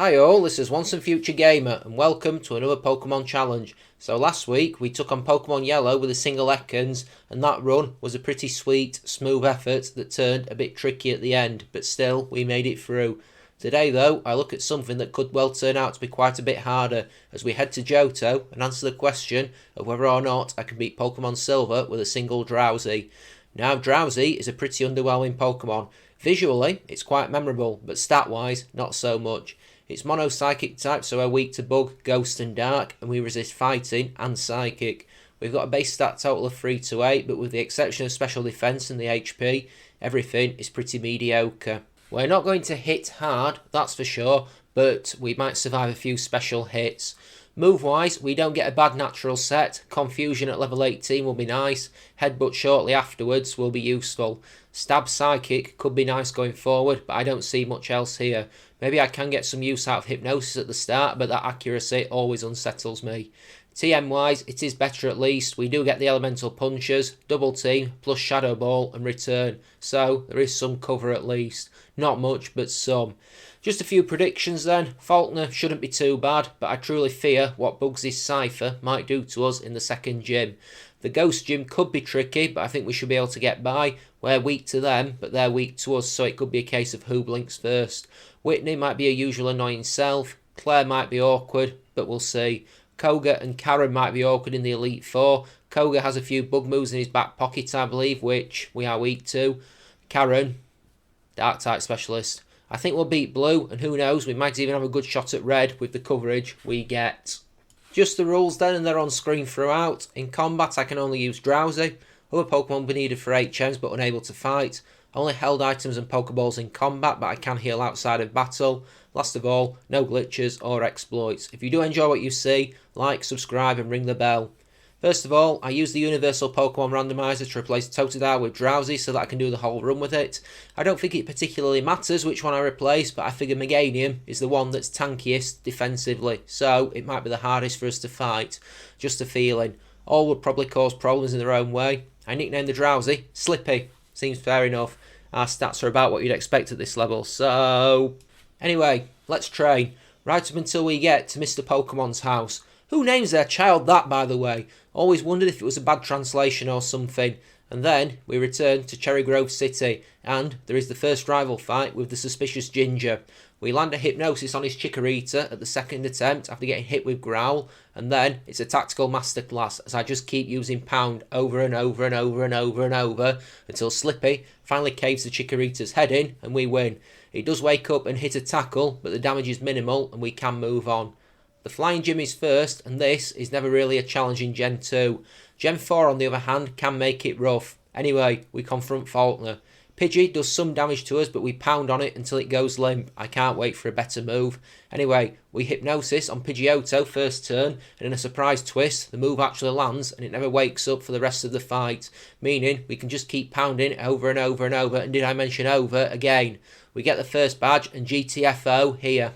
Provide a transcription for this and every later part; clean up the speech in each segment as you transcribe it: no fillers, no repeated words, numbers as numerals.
Hi all, this is Once and Future Gamer and welcome to another Pokemon challenge. So last week we took on Pokemon Yellow with a single Ekans and that run was a pretty sweet, smooth effort that turned a bit tricky at the end, but still we made it through. Today though, I look at something that could well turn out to be quite a bit harder as we head to Johto and answer the question of whether or not I can beat Pokemon Silver with a single Drowzee. Now Drowzee is a pretty underwhelming Pokemon. Visually, it's quite memorable, but stat-wise, not so much. It's mono-psychic type, so we're weak to Bug, Ghost and Dark, and we resist Fighting and Psychic. We've got a base stat total of 3 to 8, but with the exception of Special Defense and the HP, everything is pretty mediocre. We're not going to hit hard, that's for sure, but we might survive a few special hits. Move-wise, we don't get a bad natural set. Confusion at level 18 will be nice. Headbutt shortly afterwards will be useful. Stab Psychic could be nice going forward, but I don't see much else here. Maybe I can get some use out of Hypnosis at the start, but that accuracy always unsettles me. TM-wise, it is better at least. We do get the Elemental Punches, Double Team, plus Shadow Ball and Return. So, there is some cover at least. Not much, but some. Just a few predictions then. Faulkner shouldn't be too bad, but I truly fear what Bugsy's Cypher might do to us in the second gym. The Ghost Gym could be tricky, but I think we should be able to get by. We're weak to them, but they're weak to us, so it could be a case of who blinks first. Whitney might be a usual annoying self. Claire might be awkward, but we'll see. Koga and Karen might be awkward in the Elite Four. Koga has a few bug moves in his back pocket, I believe, which we are weak to. Karen, Dark type specialist. I think we'll beat Blue, and who knows, we might even have a good shot at Red with the coverage we get. Just the rules then, and they're on screen throughout. In combat, I can only use Drowzee. Other Pokemon will be needed for HMs, but unable to fight. Only held items and Pokeballs in combat, but I can heal outside of battle. Last of all, no glitches or exploits. If you do enjoy what you see, like, subscribe and ring the bell. First of all, I use the Universal Pokemon Randomizer to replace Totodile with Drowzee so that I can do the whole run with it. I don't think it particularly matters which one I replace, but I figure Meganium is the one that's tankiest defensively, so it might be the hardest for us to fight. Just a feeling. All would probably cause problems in their own way. I nicknamed the Drowzee Slippy. Seems fair enough. Our stats are about what you'd expect at this level, so... Anyway, let's train. Right up until we get to Mr. Pokemon's house. Who names their child that, by the way? Always wondered if it was a bad translation or something. And then we return to Cherry Grove City, and there is the first rival fight with the suspicious Ginger. We land a Hypnosis on his Chikorita at the second attempt after getting hit with Growl, and then it's a tactical masterclass as I just keep using Pound over and over and over and over and over until Slippy finally caves the Chikorita's head in and we win. He does wake up and hit a tackle, but the damage is minimal and we can move on. The Flying Gym is first, and this is never really a challenge in Gen 2. Gen 4, on the other hand, can make it rough. Anyway, we confront Faulkner. Pidgey does some damage to us, but we pound on it until it goes limp. I can't wait for a better move. Anyway, we Hypnosis on Pidgeotto first turn, and in a surprise twist, the move actually lands, and it never wakes up for the rest of the fight. Meaning, we can just keep pounding over and over and over, and did I mention over again? We get the first badge, and GTFO here.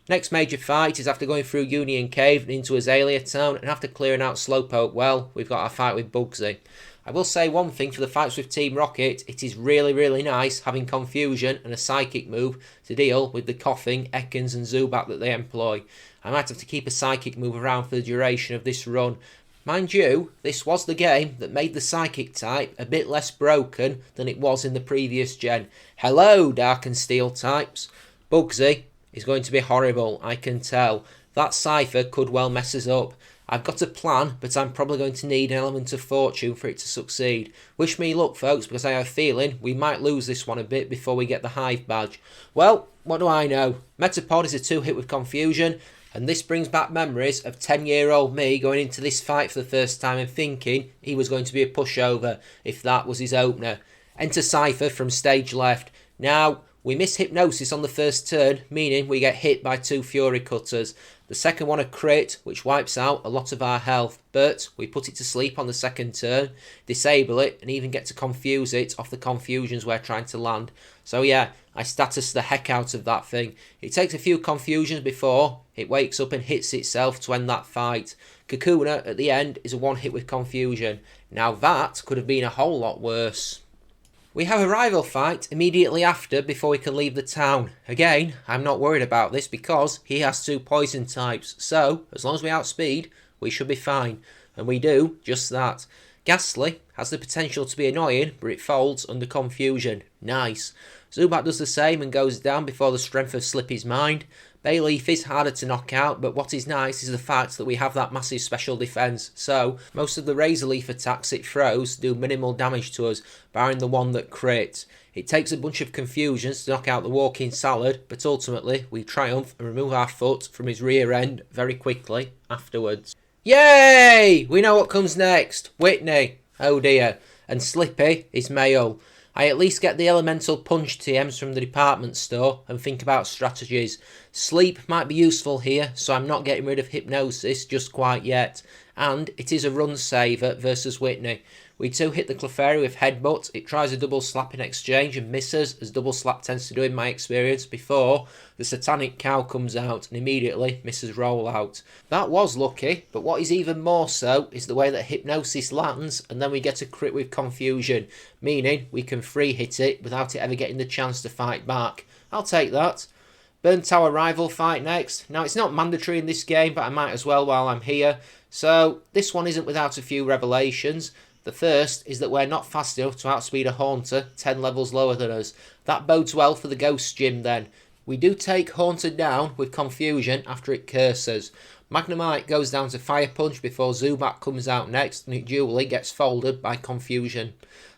Next major fight is after going through Union Cave and into Azalea Town, and after clearing out Slowpoke well, we've got our fight with Bugsy. I will say one thing for the fights with Team Rocket, it is really nice having Confusion and a Psychic move to deal with the coughing Ekans and Zubat that they employ. I might have to keep a Psychic move around for the duration of this run. Mind you, this was the game that made the Psychic type a bit less broken than it was in the previous gen. Hello, Dark and Steel types. Bugsy is going to be horrible, I can tell. That Cypher could well mess us up. I've got a plan, but I'm probably going to need an element of fortune for it to succeed. Wish me luck, folks, because I have a feeling we might lose this one a bit before we get the Hive badge. Well, what do I know? Metapod is a 2-hit with Confusion, and this brings back memories of 10-year-old me going into this fight for the first time and thinking he was going to be a pushover, if that was his opener. Enter Cypher from stage left. Now, we miss Hypnosis on the first turn, meaning we get hit by 2 Fury Cutters. The second one a crit, which wipes out a lot of our health, but we put it to sleep on the second turn, disable it, and even get to confuse it off the confusions we're trying to land. So yeah, I status the heck out of that thing. It takes a few confusions before it wakes up and hits itself to end that fight. Kakuna at the end is a 1-hit with Confusion. Now that could have been a whole lot worse. We have a rival fight immediately after before we can leave the town. Again, I'm not worried about this because he has 2 poison types, so as long as we outspeed, we should be fine. And we do just that. Ghastly has the potential to be annoying, but it folds under confusion. Nice. Zubat does the same and goes down before the strength of Slippy's mind. Bayleaf is harder to knock out, but what is nice is the fact that we have that massive special defence, so most of the Razor Leaf attacks it throws do minimal damage to us, barring the one that crits. It takes a bunch of confusions to knock out the walking salad, but ultimately we triumph and remove our foot from his rear end very quickly afterwards. Yay! We know what comes next. Whitney. Oh dear. And Slippy is male. I at least get the elemental punch TMs from the department store and think about strategies. Sleep might be useful here, so I'm not getting rid of hypnosis just quite yet. And it is a run saver versus Whitney. We 2-hit the Clefairy with Headbutt. It tries a double slap in exchange and misses, as double slap tends to do in my experience, before the Satanic Cow comes out and immediately misses rollout. That was lucky, but what is even more so is the way that Hypnosis lands and then we get a crit with Confusion, meaning we can free hit it without it ever getting the chance to fight back. I'll take that. Burn Tower rival fight next. Now it's not mandatory in this game, but I might as well while I'm here. So this one isn't without a few revelations. The first is that we're not fast enough to outspeed a Haunter 10 levels lower than us. That bodes well for the Ghost Gym then. We do take Haunter down with Confusion after it curses. Magnemite goes down to Fire Punch before Zubat comes out next and it dually gets folded by Confusion.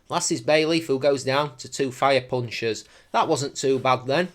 Last is Bayleaf who goes down to 2 Fire Punches. That wasn't too bad then.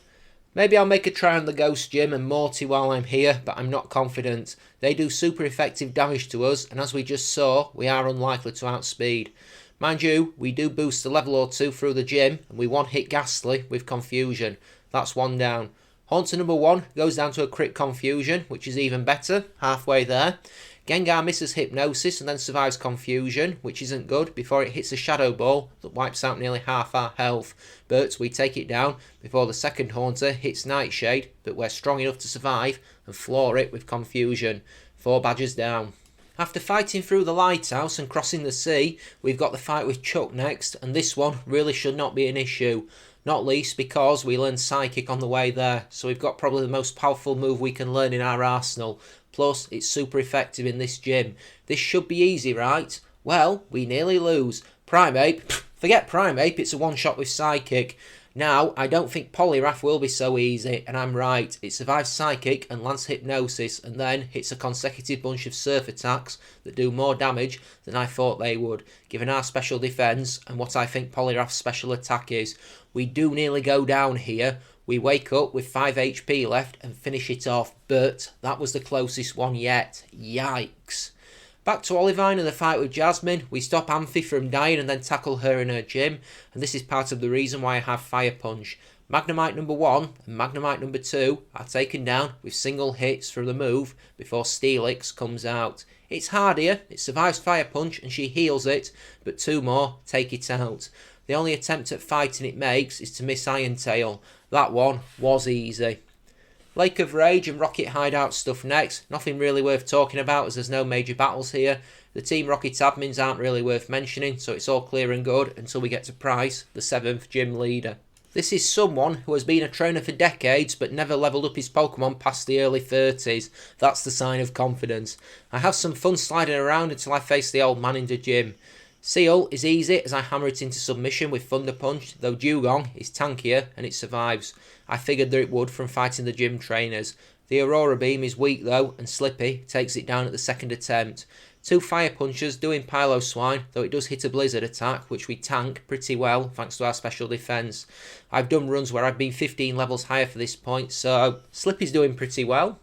Maybe I'll make a try on the Ghost Gym and Morty while I'm here, but I'm not confident. They do super effective damage to us, and as we just saw, we are unlikely to outspeed. Mind you, we do boost a level or 2 through the gym, and we 1-hit Ghastly with Confusion. That's 1 down. Haunter number 1 goes down to a crit Confusion, which is even better, halfway there. Gengar misses Hypnosis and then survives Confusion, which isn't good, before it hits a Shadow Ball that wipes out nearly half our health. But we take it down before the second Haunter hits Nightshade, but we're strong enough to survive and floor it with Confusion. 4 badges down. After fighting through the lighthouse and crossing the sea, we've got the fight with Chuck next, and this one really should not be an issue. Not least because we learned Psychic on the way there, so we've got probably the most powerful move we can learn in our arsenal. Plus, it's super effective in this gym. This should be easy, right? Well, we nearly lose. Primeape, forget Primeape, it's a one-shot with Psychic. Now, I don't think Poliwrath will be so easy, and I'm right. It survives Psychic and lands Hypnosis, and then hits a consecutive bunch of Surf attacks that do more damage than I thought they would, given our special defence and what I think Poliwrath's special attack is. We do nearly go down here. We wake up with 5 HP left and finish it off, but that was the closest one yet. Yikes. Back to Olivine and the fight with Jasmine. We stop Amphi from dying and then tackle her in her gym, and this is part of the reason why I have Fire Punch. Magnemite number 1 and Magnemite number 2 are taken down with single hits from the move before Steelix comes out. It's hardier, it survives Fire Punch and she heals it, but 2 more take it out. The only attempt at fighting it makes is to miss Iron Tail. That one was easy. Lake of Rage and Rocket Hideout stuff next. Nothing really worth talking about as there's no major battles here. The Team Rocket admins aren't really worth mentioning, so it's all clear and good until we get to Price, the 7th gym leader. This is someone who has been a trainer for decades but never levelled up his Pokemon past the early 30s. That's the sign of confidence. I have some fun sliding around until I face the old man in the gym. Seal is easy as I hammer it into submission with Thunder Punch, though Dugong is tankier and it survives. I figured that it would from fighting the gym trainers. The Aurora Beam is weak though, and Slippy takes it down at the second attempt. 2 Fire Punches doing Piloswine, though it does hit a Blizzard attack, which we tank pretty well thanks to our special defence. I've done runs where I've been 15 levels higher for this point, so Slippy's doing pretty well.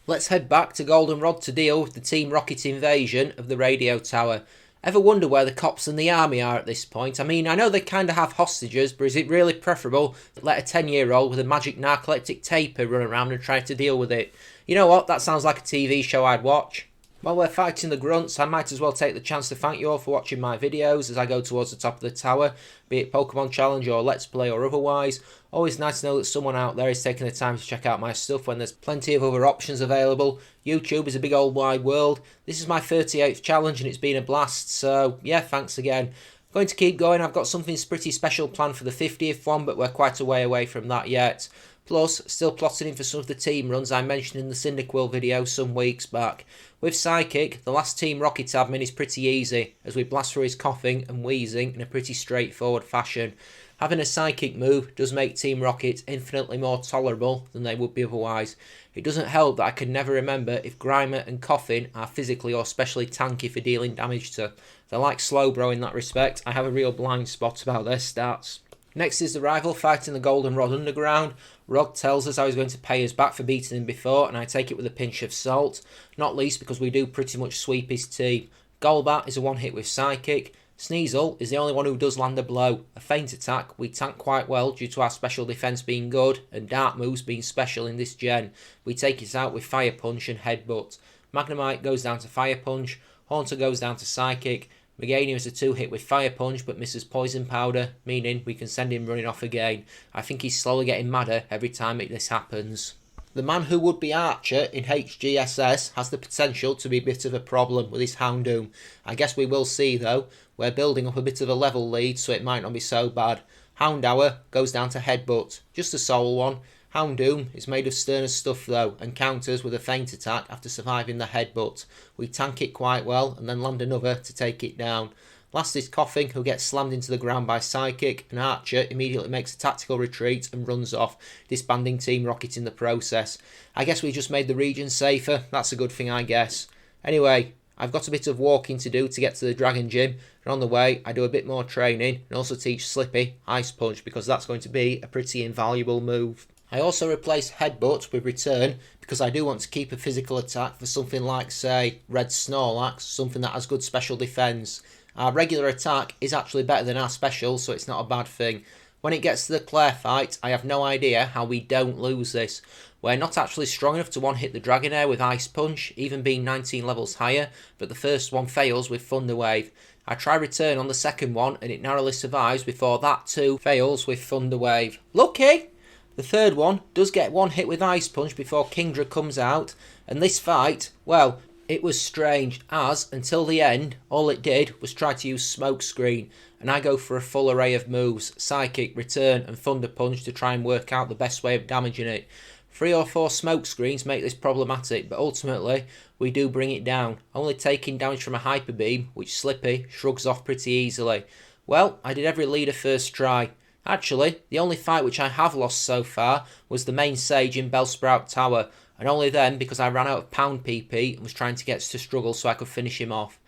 Let's head back to Goldenrod to deal with the Team Rocket invasion of the radio tower. Ever wonder where the cops and the army are at this point? I mean, I know they kind of have hostages, but is it really preferable to let a 10-year-old with a magic narcoleptic taper run around and try to deal with it? You know what? That sounds like a TV show I'd watch. While we're fighting the grunts, I might as well take the chance to thank you all for watching my videos as I go towards the top of the tower, be it Pokemon Challenge or Let's Play or otherwise. Always nice to know that someone out there is taking the time to check out my stuff when there's plenty of other options available. YouTube is a big old wide world. This is my 38th challenge and it's been a blast, so yeah, thanks again. Going to keep going. I've got something pretty special planned for the 50th one, but we're quite a way away from that yet. Plus, still plotting in for some of the team runs I mentioned in the Cyndaquil video some weeks back. With Psychic, the last Team Rocket admin is pretty easy, as we blast through his coughing and wheezing in a pretty straightforward fashion. Having a Psychic move does make Team Rocket infinitely more tolerable than they would be otherwise. It doesn't help that I can never remember if Grimer and Coughing are physically or specially tanky for dealing damage to. They're like Slowbro in that respect. I have a real blind spot about their stats. Next is the rival fight in the Goldenrod Underground. Rod tells us how he's going to pay us back for beating him before, and I take it with a pinch of salt, not least because we do pretty much sweep his team. Golbat is a one hit with Psychic. Sneasel is the only one who does land a blow. A feint attack we tank quite well due to our special defense being good and Dark moves being special in this gen. We take it out with Fire Punch and Headbutt. Magnemite goes down to Fire Punch. Haunter goes down to Psychic. Meganium is a 2-hit with Fire Punch but misses Poison Powder, meaning we can send him running off again. I think he's slowly getting madder every time this happens. The man who would be Archer in HGSS has the potential to be a bit of a problem with his Houndoom. I guess we will see though. We're building up a bit of a level lead, so it might not be so bad. Houndour goes down to Headbutt, just a soul one. Houndoom is made of sterner stuff though, and counters with a feint attack after surviving the Headbutt. We tank it quite well, and then land another to take it down. Last is Coughing, who gets slammed into the ground by Psychic, and Archer immediately makes a tactical retreat and runs off, disbanding Team Rocket in the process. I guess we just made the region safer, that's a good thing I guess. Anyway, I've got a bit of walking to do to get to the Dragon Gym, and on the way I do a bit more training and also teach Slippy Ice Punch because that's going to be a pretty invaluable move. I also replace Headbutt with Return because I do want to keep a physical attack for something like, say, Red Snorlax, something that has good special defense. Our regular attack is actually better than our special, so it's not a bad thing. When it gets to the Claire fight, I have no idea how we don't lose this. We're not actually strong enough to one-hit the Dragonair with Ice Punch, even being 19 levels higher, but the first one fails with Thunder Wave. I try Return on the second one, and it narrowly survives before that too fails with Thunder Wave. Lucky! The third one does get one hit with Ice Punch before Kingdra comes out, and this fight, well, it was strange, as, until the end, all it did was try to use Smokescreen, and I go for a full array of moves, Psychic, Return and Thunder Punch to try and work out the best way of damaging it. 3 or 4 Smokescreens make this problematic, but ultimately, we do bring it down, only taking damage from a Hyper Beam, which Slippy shrugs off pretty easily. Well, I did every leader first try. Actually, the only fight which I have lost so far was the main Sage in Bellsprout Tower, and only then because I ran out of Pound PP and was trying to get to struggle so I could finish him off.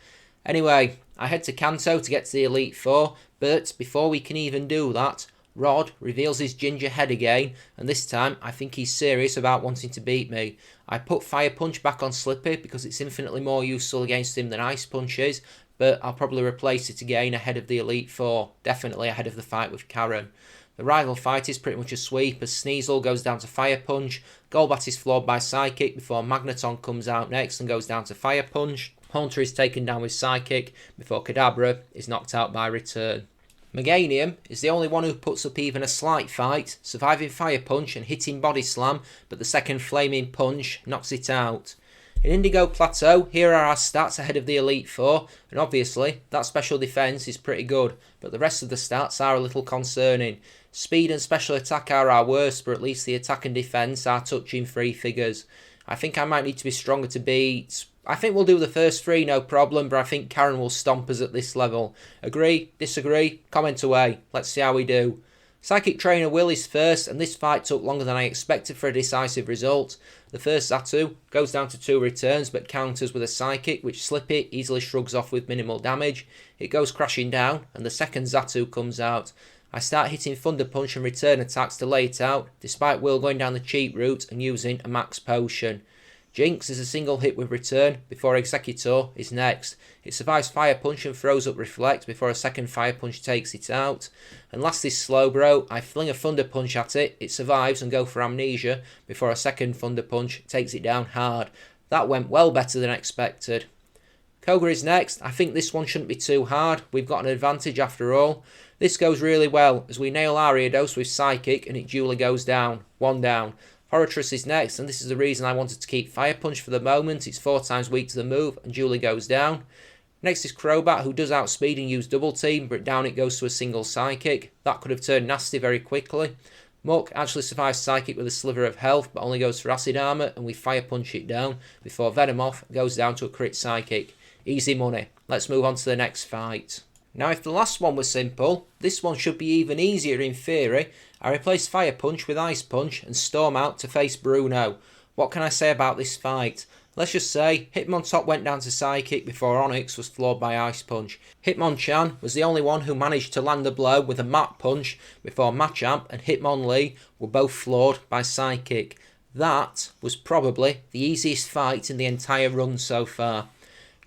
Anyway, I head to Kanto to get to the Elite Four, but before we can even do that, Rod reveals his ginger head again, and this time I think he's serious about wanting to beat me. I put Fire Punch back on Slippy because it's infinitely more useful against him than Ice Punch is, but I'll probably replace it again ahead of the Elite Four, definitely ahead of the fight with Karen. The rival fight is pretty much a sweep as Sneasel goes down to Fire Punch, Golbat is floored by Psychic before Magneton comes out next and goes down to Fire Punch, Haunter is taken down with Psychic before Kadabra is knocked out by Return. Meganium is the only one who puts up even a slight fight, surviving Fire Punch and hitting Body Slam, but the second Flaming Punch knocks it out. In Indigo Plateau, here are our stats ahead of the Elite Four, and obviously that special defense is pretty good, but the rest of the stats are a little concerning. Speed and special attack are our worst, but at least the attack and defense are touching 3 figures. I think I might need to be stronger to beat. I think we'll do the first 3 no problem, but I think Karen will stomp us at this level. Agree? Disagree? Comment away. Let's see how we do. Psychic Trainer Will is first, and this fight took longer than I expected for a decisive result. The first Xatu goes down to 2 returns but counters with a Psychic, which Slippy easily shrugs off with minimal damage. It goes crashing down, and the second Xatu comes out. I start hitting Thunder Punch and Return attacks to lay it out, despite Will going down the cheat route and using a max potion. Jinx is a single hit with Return before Executor is next. It survives Fire Punch and throws up Reflect before a second Fire Punch takes it out. And last is Slowbro. I fling a Thunder Punch at it, it survives and go for Amnesia before a second Thunder Punch takes it down hard. That went well better than expected. Koga is next. I think this one shouldn't be too hard. We've got an advantage after all. This goes really well as we nail Ariados with Psychic and it duly goes down. 1 down. Horatrus is next, and this is the reason I wanted to keep Fire Punch for the moment. It's 4 times weak to the move and duly goes down. Next is Crobat, who does outspeed and use double team, but down it goes to a single psychic. That could have turned nasty very quickly. Muck actually survives psychic with a sliver of health, but only goes for acid armour, and we fire punch it down before Venomoth goes down to a crit psychic. Easy money. Let's move on to the next fight. Now, if the last one was simple, this one should be even easier in theory. I replaced Fire Punch with Ice Punch and storm out to face Bruno. What can I say about this fight? Let's just say Hitmontop went down to Psychic before Onyx was floored by Ice Punch. Hitmonchan was the only one who managed to land a blow with a Mach Punch before Machamp and Hitmonlee were both floored by Psychic. That was probably the easiest fight in the entire run so far.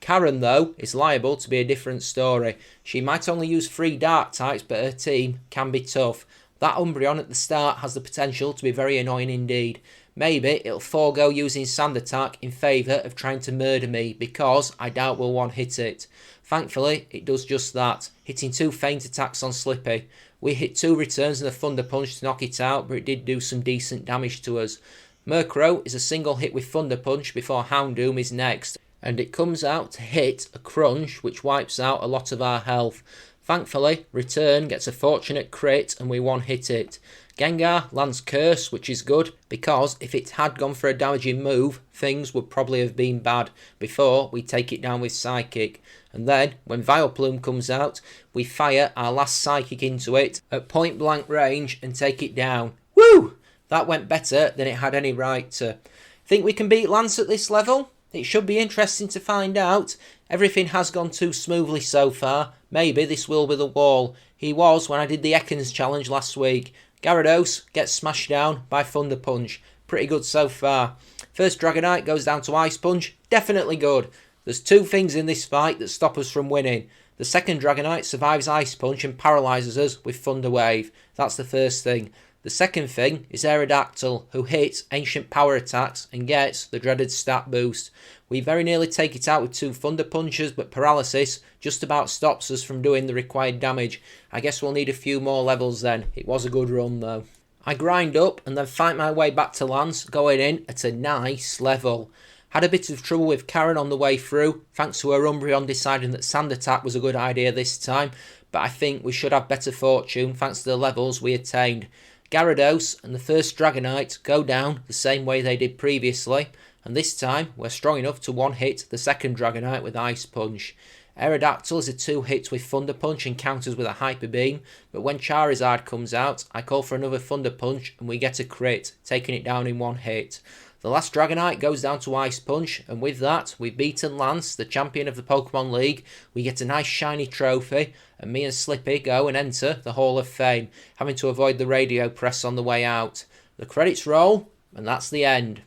Karen, though, is liable to be a different story. She might only use 3 dark types, but her team can be tough. That Umbreon at the start has the potential to be very annoying indeed. Maybe it'll forego using Sand Attack in favour of trying to murder me, because I doubt we'll one-hit it. Thankfully, it does just that, hitting 2 feint attacks on Slippy. We hit 2 returns and a Thunder Punch to knock it out, but it did do some decent damage to us. Murkrow is a single hit with Thunder Punch before Houndoom is next, and it comes out to hit a Crunch which wipes out a lot of our health. Thankfully, Return gets a fortunate crit and we one-hit it. Gengar lands Curse, which is good, because if it had gone for a damaging move, things would probably have been bad before we take it down with Psychic. And then, when Vileplume comes out, we fire our last Psychic into it at point blank range and take it down. Woo! That went better than it had any right to. Think we can beat Lance at this level? It should be interesting to find out. Everything has gone too smoothly so far. Maybe this will be the wall. He was when I did the Ekans challenge last week. Gyarados gets smashed down by Thunder Punch. Pretty good so far. First Dragonite goes down to Ice Punch. Definitely good. There's 2 things in this fight that stop us from winning. The second Dragonite survives Ice Punch and paralyses us with Thunder Wave. That's the first thing. The second thing is Aerodactyl, who hits ancient power attacks and gets the dreaded stat boost. We very nearly take it out with 2 Thunder Punches, but Paralysis just about stops us from doing the required damage. I guess we'll need a few more levels then. It was a good run though. I grind up and then fight my way back to Lance, going in at a nice level. Had a bit of trouble with Karen on the way through, thanks to her Umbreon deciding that Sand Attack was a good idea this time, but I think we should have better fortune thanks to the levels we attained. Gyarados and the first Dragonite go down the same way they did previously, and this time we're strong enough to one-hit the second Dragonite with Ice Punch. Aerodactyl is a 2-hit with Thunder Punch and counters with a Hyper Beam, but when Charizard comes out, I call for another Thunder Punch and we get a crit, taking it down in 1 hit. The last Dragonite goes down to Ice Punch, and with that, we've beaten Lance, the champion of the Pokemon League. We get a nice shiny trophy, and me and Slippy go and enter the Hall of Fame, having to avoid the radio press on the way out. The credits roll, and that's the end.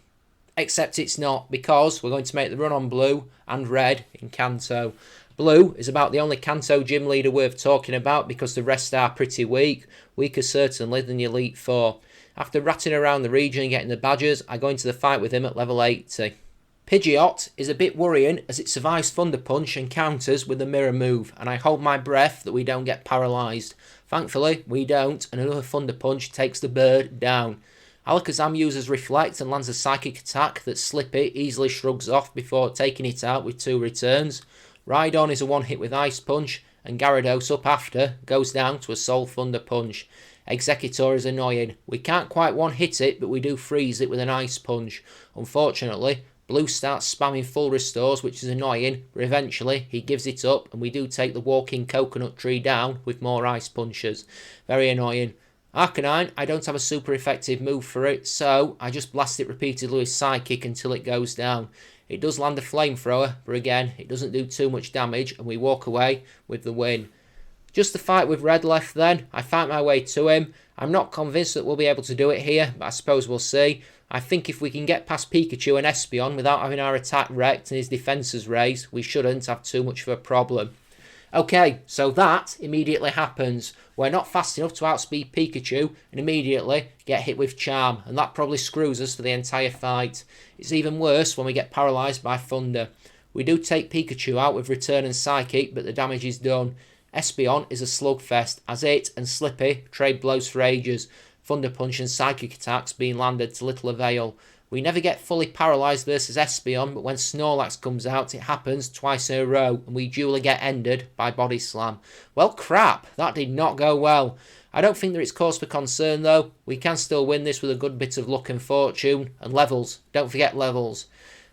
Except it's not, because we're going to make the run on Blue and Red in Kanto. Blue is about the only Kanto gym leader worth talking about, because the rest are pretty weak, weaker certainly than the Elite Four. After ratting around the region and getting the badges, I go into the fight with him at level 80. Pidgeot is a bit worrying as it survives Thunder Punch and counters with a mirror move, and I hold my breath that we don't get paralysed. Thankfully, we don't, and another Thunder Punch takes the bird down. Alakazam uses Reflect and lands a Psychic attack that Slippy easily shrugs off before taking it out with 2 returns. Rhydon is a 1-hit with Ice Punch, and Gyarados up after goes down to a Soul Thunder Punch. Executor is annoying. We can't quite one-hit it, but we do freeze it with an Ice Punch. Unfortunately, Blue starts spamming full restores, which is annoying, but eventually he gives it up and we do take the walking coconut tree down with more Ice Punches. Very annoying. Arcanine, I don't have a super effective move for it, so I just blast it repeatedly with Psychic until it goes down. It does land a Flamethrower, but again, it doesn't do too much damage and we walk away with the win. Just the fight with Red left then. I fight my way to him. I'm not convinced that we'll be able to do it here, but I suppose we'll see. I think if we can get past Pikachu and Espeon without having our attack wrecked and his defences raised, we shouldn't have too much of a problem. Okay, so that immediately happens. We're not fast enough to outspeed Pikachu and immediately get hit with Charm, and that probably screws us for the entire fight. It's even worse when we get paralysed by Thunder. We do take Pikachu out with Return and Psychic, but the damage is done. Espeon is a slugfest, as it and Slippy trade blows for ages, Thunder Punch and Psychic attacks being landed to little avail. We never get fully paralysed versus Espeon, but when Snorlax comes out, it happens twice in a row, and we duly get ended by Body Slam. Well, crap, that did not go well. I don't think there is cause for concern though. We can still win this with a good bit of luck and fortune, and levels. Don't forget levels.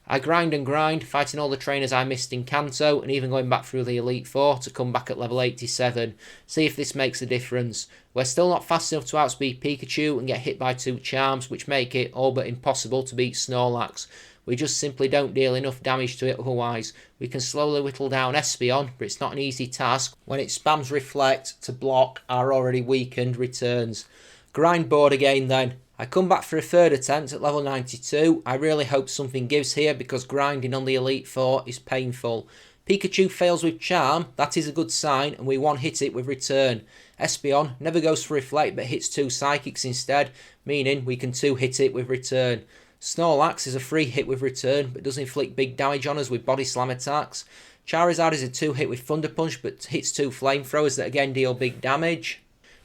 I grind and grind, fighting all the trainers I missed in Kanto, and even going back through the Elite Four to come back at level 87. See if this makes a difference. We're still not fast enough to outspeed Pikachu and get hit by 2 charms, which make it all but impossible to beat Snorlax. We just simply don't deal enough damage to it otherwise. We can slowly whittle down Espeon, but it's not an easy task when it spams Reflect to block our already weakened returns. Grind board again then. I come back for a third attempt at level 92. I really hope something gives here because grinding on the Elite Four is painful. Pikachu fails with Charm, that is a good sign, and we one-hit it with Return. Espeon never goes for Reflect but hits 2 Psychics instead, meaning we can 2-hit it with Return. Snorlax is a free hit with Return but does inflict big damage on us with Body Slam attacks. Charizard is a 2-hit with Thunder Punch but hits 2 Flamethrowers that again deal big damage.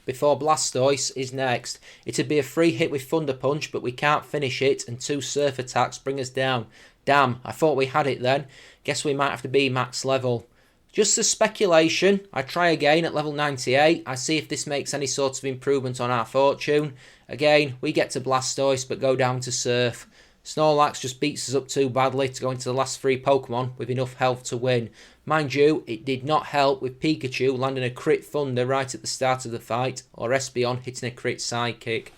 Before Blastoise is next. It'd be a free hit with Thunder Punch, but we can't finish it, and 2 Surf attacks bring us down. Damn, I thought we had it then. Guess we might have to be max level. Just as speculation, I try again at level 98. I see if this makes any sort of improvement on our fortune. Again, we get to Blastoise, but go down to Surf. Snorlax just beats us up too badly to go into the last 3 Pokemon with enough health to win. Mind you, it did not help with Pikachu landing a crit Thunder right at the start of the fight, or Espeon hitting a crit Psychic.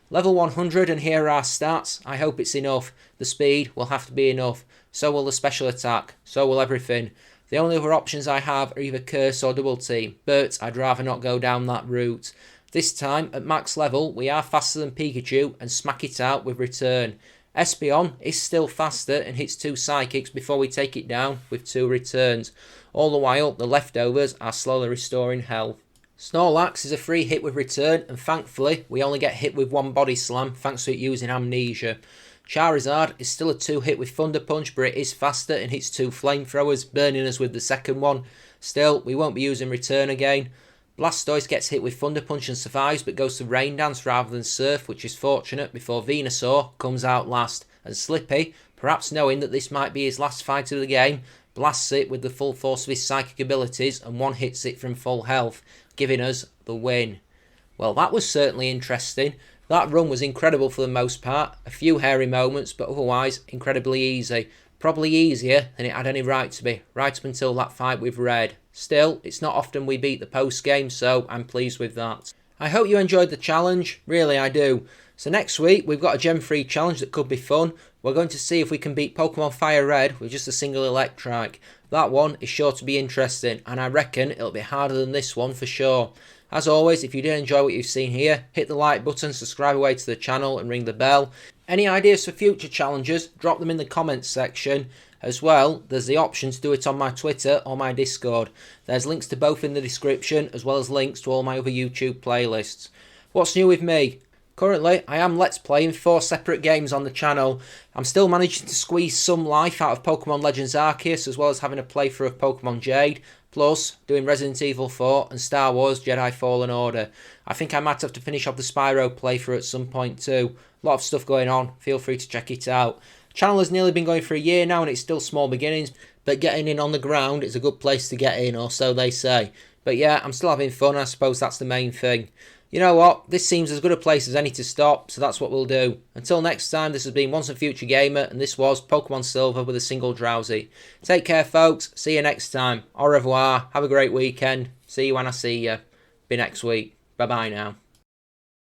Level 100, and here are our stats. I hope it's enough. The speed will have to be enough. So will the special attack. So will everything. The only other options I have are either Curse or Double Team, but I'd rather not go down that route. This time, at max level, we are faster than Pikachu and smack it out with Return. Espeon is still faster and hits 2 Psychics before we take it down with 2 Returns. All the while, the leftovers are slowly restoring health. Snorlax is a free hit with Return, and thankfully, we only get hit with 1 Body Slam thanks to it using Amnesia. Charizard is still a 2-hit with Thunder Punch, but it is faster and hits 2 Flamethrowers, burning us with the second one. Still, we won't be using Return again. Blastoise gets hit with Thunder Punch and survives, but goes to Rain Dance rather than Surf, which is fortunate, before Venusaur comes out last. And Slippy, perhaps knowing that this might be his last fight of the game, blasts it with the full force of his psychic abilities and one-hits it from full health, giving us the win. Well, that was certainly interesting. That run was incredible for the most part. A few hairy moments, but otherwise incredibly easy. Probably easier than it had any right to be, right up until that fight with Red. Still, it's not often we beat the post-game, so I'm pleased with that. I hope you enjoyed the challenge. Really, I do. So next week, we've got a Gem 3 challenge that could be fun. We're going to see if we can beat Pokemon Fire Red with just a single Electrike. That one is sure to be interesting, and I reckon it'll be harder than this one for sure. As always, if you did enjoy what you've seen here, hit the like button, subscribe away to the channel and ring the bell. Any ideas for future challenges, drop them in the comments section. As well, there's the option to do it on my Twitter or my Discord. There's links to both in the description, as well as links to all my other YouTube playlists. What's new with me? Currently, I am Let's Playing 4 separate games on the channel. I'm still managing to squeeze some life out of Pokemon Legends Arceus, as well as having a playthrough of Pokemon Jade, plus doing Resident Evil 4 and Star Wars Jedi Fallen Order. I think I might have to finish off the Spyro playthrough at some point too. A lot of stuff going on, feel free to check it out. The channel has nearly been going for a year now and it's still small beginnings, but getting in on the ground is a good place to get in, or so they say. But yeah, I'm still having fun, I suppose that's the main thing. You know what, this seems as good a place as any to stop, so that's what we'll do. Until next time, this has been Once and Future Gamer, and this was Pokemon Silver with a single Drowzee. Take care folks, see you next time. Au revoir, have a great weekend, see you when I see you. Be next week. Bye bye now.